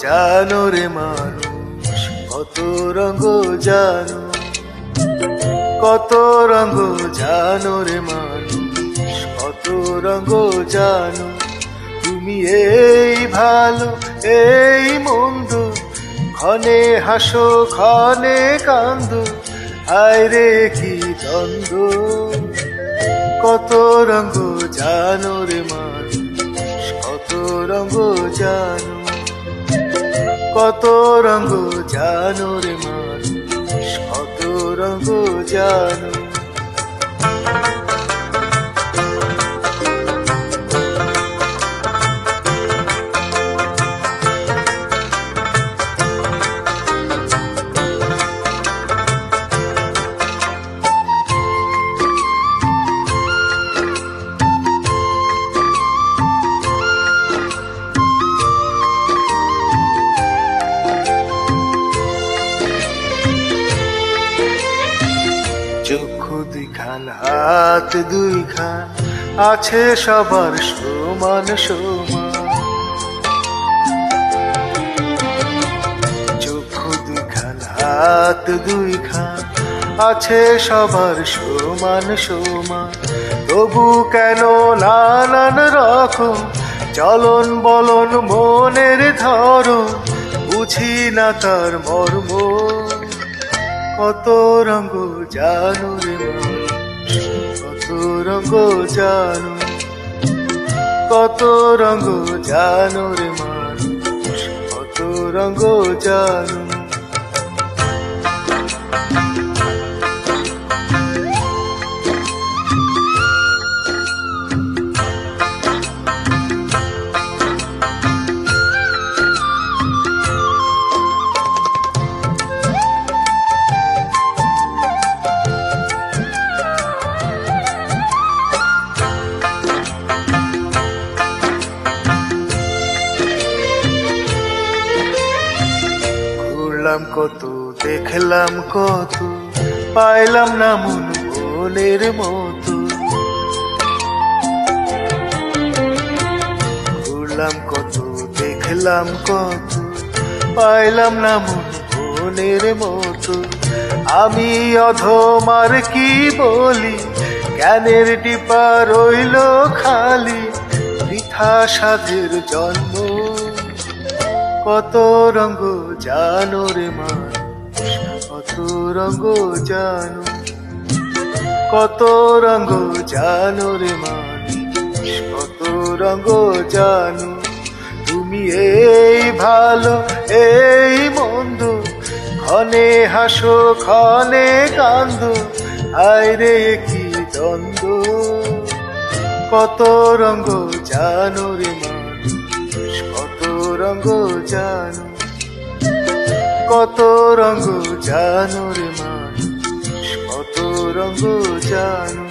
জানো রে মানুষ, কত রঙ জানো, কত রঙ জানো রে মানুষ, কত রঙ জানো। তুমি এই ভালো এই মন্দ, ক্ষণে হাসো ক্ষণে কান্দো, হায় রে কি দ্বন্দ্ব। কত রঙ জানো রে মানুষ, কত রঙ জানো, কত রঙ জানো রে মানুষ, কত রঙ জানো। চক্ষু দুইখান হাত দুইখান আছে সবার সমান সমান। চক্ষু দুইখান হাত দুইখান আছে সবার সমান সমান। তবু কেন নানান রকম চলন বলন মনের ধরন, বুঝি না তার মর্ম। কত রঙ জানো রে মানুষ, কত রঙ জানো, কত রঙ জানো রে মানুষ, কত রঙ জানো। কত দেখলাম কত, পাইলাম না মন মনের মতো। ঘুরলাম কত দেখলাম কত, পাইলাম না মন মনের মতো। আমি অধম আর কি বলি, জ্ঞানের ডিপা রইল খালি, বৃথা সাধের জন্ম। কত রঙ জানো রে মানুষ, কত রঙ জানো, কত রঙ জানো রে মানুষ, কত রঙ জানো। তুমি এই ভালো এই মন্দ, ক্ষণে হাসো ক্ষণে কান্দো, হায় রে কি দ্বন্দ্ব। কত রঙ জানো রে মানুষ, কত রঙ জানো, কত রঙ জানো রে মানুষ, কত রঙ জানো।